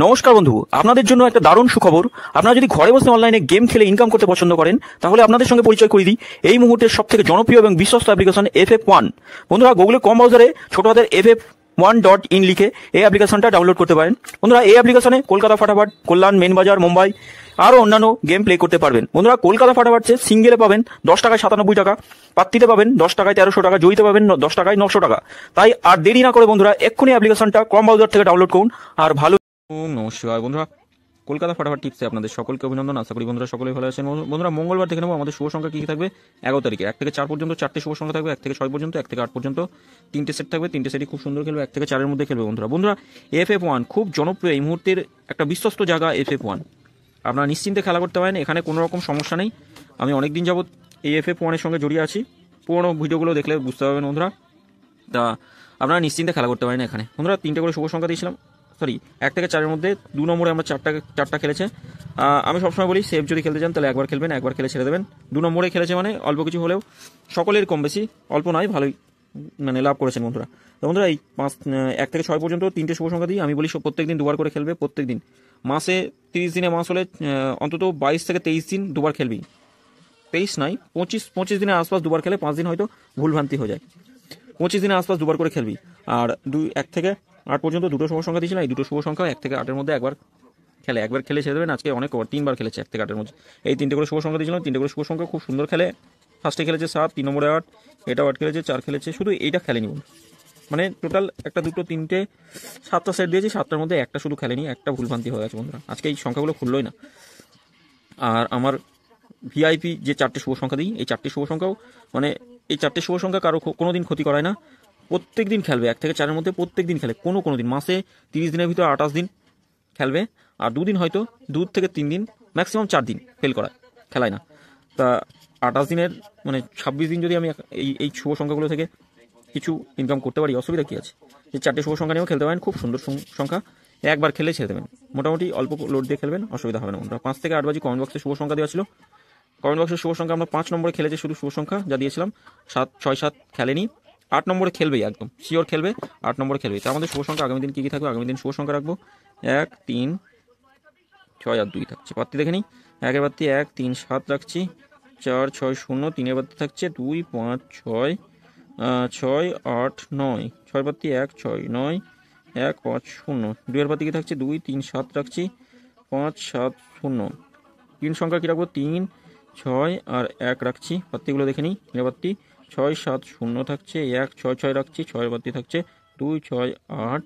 নমস্কার বন্ধু, আপনাদের জন্য একটা দারুণ সুখবর। আপনারা যদি ঘরে বসে অনলাইনে গেম খেলে ইনকাম করতে পছন্দ করেন, তাহলে আপনাদের সঙ্গে পরিচয় করিয়ে দিই এই মুহূর্তের সবথেকে জনপ্রিয় এবং বিশ্বস্ত অ্যাপ্লিকেশন FF1। বন্ধুরা, গুগলে কম ব্রাউজারে ছোট হাতের FF1.in লিখে এই অ্যাপ্লিকেশনটা ডাউনলোড করতে পারেন। বন্ধুরা, এই অ্যাপ্লিকেশনে কলকাতা ফাটাফাট, কল্যাণ, মেন বাজার, মুম্বাই আরও অন্যান্য গেম প্লে করতে পারবেন। বন্ধুরা, কলকাতা ফাটাফাটে সিঙ্গেলে পাবেন 10 টাকায় 97 টাকা, পাত্তিতে পাবেন 10 টাকায় 1300 টাকা, জয়ীতে পাবেন 10 টাকায় 900 টাকা। তাই আর দেরি না করে বন্ধুরা এক্ষুনি অ্যাপ্লিকেশনটা কম ব্রাউজার থেকে ডাউনলোড করুন আর ভালো। নমস্কার বন্ধুরা, কলকাতা ফাটাফাট টিপসে আপনাদের সকলকে অভিনন্দন। আশা করি বন্ধুরা সকলেই ভালো আছেন। বন্ধুরা, মঙ্গলবার দেখে নেবো আমাদের শুভ সংখ্যা কী থাকবে। 11 তারিখে 1 থেকে 4 পর্যন্ত 4টে শুভ সংখ্যা থাকবে, 1 থেকে 6 পর্যন্ত, 1 থেকে 8 পর্যন্ত 3টে সেট থাকবে। 3টে সেটই খুব সুন্দর খেলবে, 1 থেকে 4-এর মধ্যে খেলবে। বন্ধুরা FF1 খুব জনপ্রিয়, এই মুহূর্তের একটা বিশ্বস্ত জায়গা FF1। আপনারা নিশ্চিন্তে খেলা করতে পারেন, এখানে কোনো রকম সমস্যা নেই। আমি অনেকদিন যাবৎ এই FF1-এর সঙ্গে জড়িয়ে আছি, পুরোনো ভিডিওগুলো দেখলে বুঝতে পারবেন বন্ধুরা। তা আপনারা নিশ্চিন্তে খেলা করতে পারেন এখানে। বন্ধুরা, 3টে করে শুভ সংখ্যা দিয়েছিলাম, 1 থেকে 4-এর মধ্যে 2 নম্বরে আমরা চারটা খেলেছে। আমি সবসময় বলি, সেফ যদি খেলতে চান তাহলে একবার খেলবেন, একবার খেলে ছেড়ে দেবেন। 2 নম্বরে খেলেছে মানে অল্প কিছু হলেও সকলের কম বেশি, অল্প নয়, ভালোই মানে লাভ করেছেন বন্ধুরা। তো বন্ধুরা, এই 1 থেকে 6 পর্যন্ত 3টে শুভ সংখ্যা দিই। আমি বলি প্রত্যেক দিন দুবার করে খেলবে। প্রত্যেক দিন, মাসে 30 দিনে মাস হলে অন্তত 22 থেকে 23 দিন দুবার খেলবি। 23 নয়, 25 দিনের আশপাশ দুবার খেলে, 5 দিন হয়তো ভুলভ্রান্তি হয়ে যায়। 25 দিনের আশপাশ দুবার করে খেলবি। আর 1 থেকে 8 পর্যন্ত 2টো শুভ সংখ্যা দিয়েছিলাম। এই 2টো শুভ সংখ্যা 1 থেকে 8-এর মধ্যে একবার খেলে ছেড়ে দেবেন। আজকে অনেক 3বার খেলেছে 1 থেকে 8-এর মধ্যে। এই 3টে করে শুভ সংখ্যা দিয়েছিলাম। 3টে করে শুভ সংখ্যা খুব সুন্দর খেলে। ফার্স্টে খেলেছে 7, 3 নম্বরে 8, এটাও 8 খেলেছে, 4 খেলেছে। শুধু এইটা খেলেনি, মানে টোটাল 1, 2, 3, 7টা সেট দিয়েছি, 7টার মধ্যে একটা শুধু খেলেনি, একটা ভুলভ্রান্তি হয়ে গেছে বন্ধুরা। আজকে এই সংখ্যাগুলো খুললোই না। আর আমার ভিআইপি যে 4টে শুভ সংখ্যা দিই, এই 4টে শুভ সংখ্যাও মানে এই 4টে শুভ সংখ্যা কারো কোনো দিন ক্ষতি করায় না। প্রত্যেক দিন খেলবে, 1 থেকে 4-এর মধ্যে প্রত্যেক দিন খেলে। কোনো দিন মাসে 30 দিনের ভিতরে 28 দিন খেলবে, আর 2 দিন হয়তো 2 থেকে 3 দিন, ম্যাক্সিমাম 4 দিন ফেল করায়, খেলায় না। তা 28 দিনের মানে 26 দিন যদি আমি এই শুভ সংখ্যাগুলো থেকে কিছু ইনকাম করতে পারি, অসুবিধা কী আছে? এই 4টে শুভ সংখ্যা নিয়েও খেলতে পারেন, খুব সুন্দর সংখ্যা। একবার খেলে ছেড়ে দেবেন, মোটামুটি অল্প লোড দিয়ে খেলবেন, অসুবিধা হবে না বন্ধুরা। 5 থেকে 8 বাজি কমেন্ট বক্সে শুভ সংখ্যা দেওয়া ছিল। কমেন্ট বক্সের শুভ সংখ্যা আমরা 5 নম্বরে খেলেছি, শুধু শুভ সংখ্যা যা দিয়েছিলাম। 7, 6, 7 খেলেনি। 8 নম্বরে খেলবেই, একদম শিওর খেলবে, 8 নম্বরে খেলবে। তার মধ্যে শুভ সংখ্যা আগামী দিন কী কী থাকবে? আগামী দিন শুভ সংখ্যা রাখবো 1, 3, 6 আর 2 থাকছে। পাত্তি দেখে নিই। 1-এর বাত্তি 1, 3, 7 রাখছি। 4, 6, 0, 3-এর বাত্তি থাকছে 2, 5, 6, 6, 8, 9, 6 বাত্তি 1, 6, 9, 1, 5, 0। 2-এর বাত্তি কি থাকছে 2, 3, 7 রাখছি। 5, 7, 0। 3 সংখ্যা কী রাখবো? 3, 6 আর 1 রাখছি। পাত্তিগুলো দেখে নিই। 3-এর বাত্তি 6, 7, 0 থাকছে। 1, 6, 6 রাখছি। 6-এর বাত্তি থাকছে 2, 6, 8,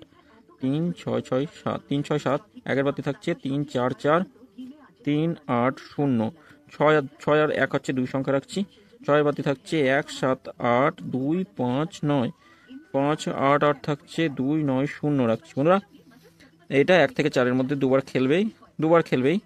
3, 6, 6, 7, 3, 6, 7। 1-এর বাত্তি থাকছে 3, 4, 4, 3, 8, 0। 6 আর 1 হচ্ছে 2 সংখ্যা রাখছি। 6-এর বাত্তি থাকছে 1, 7, 8, 2, 5, 9। 5, 8, 8 থাকছে 2, 9, 0 রাখছি। বন্ধুরা, এটা 1 থেকে 4-এর মধ্যে দুবার খেলবেই।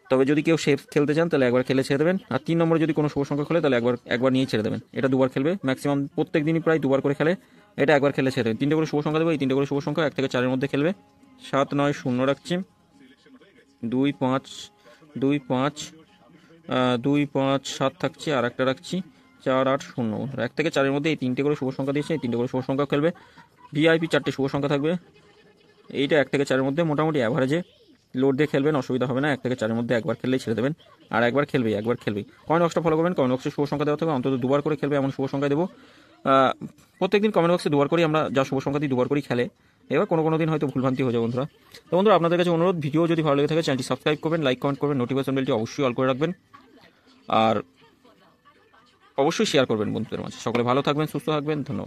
তবে যদি কেউ সেফ খেলতে চান তাহলে একবার খেলে ছেড়ে দেবেন। আর 3 নম্বরে যদি কোনো শুভ সংখ্যা খেলে তাহলে একবার নিয়ে ছেড়ে দেবেন। এটা দুবার খেলবে, ম্যাক্সিমাম প্রত্যেক দিনই প্রায় দুবার করে খেলে। এটা একবার খেলে ছেড়ে দেবেন। 3টে করে শুভ সংখ্যা দেবো। এই 3টে করে শুভ সংখ্যা 1 থেকে 4-এর মধ্যে খেলবে। 7, 9, 0 রাখছি। 2, 5, 2, 5, 2, 5, 7 থাকছে, আর একটা রাখছি 4, 8, 0। 1 থেকে 4-এর মধ্যে এই 3টে করে শুভ সংখ্যা দিয়েছে। এই 3টে করে শুভ সংখ্যা খেলবে। ভিআইপি 4টে শুভ সংখ্যা থাকবে। এইটা 1 থেকে 4-এর মধ্যে মোটামুটি অ্যাভারেজে লোড দিয়ে খেলবেন, অসুবিধা হবে না। 1 থেকে 4-এর মধ্যে একবার খেললেই ছেড়ে দেবেন, আর একবার খেলবেই। কমেন্ট বক্সটা ফলো করবেন। কমেন্ট বক্সে শুভ সংখ্যা দেওয়া থাকবে, অন্তত দুবার করে খেলবে এমন শুভ সংখ্যা দেবো। প্রত্যেকদিন কমেন্ট বক্সে দুবার করেই আমরা যা শুভ সংখ্যা দিই দুবার করেই খেলে। এবার কোনো দিন হয়তো ভুলভ্রান্তি হয়ে যায় বন্ধুরা। তো বন্ধুরা, আপনাদের কাছে অনুরোধ, ভিডিও যদি ভালো লেগে থাকে চ্যানেলটি সাবস্ক্রাইব করবেন, লাইক কমেন্ট করবেন, নোটিফিকেশন বেলটি অবশ্যই অল করে রাখবেন, আর অবশ্যই শেয়ার করবেন বন্ধুদের মাঝে। সকলে ভালো থাকবেন, সুস্থ থাকবেন, ধন্যবাদ।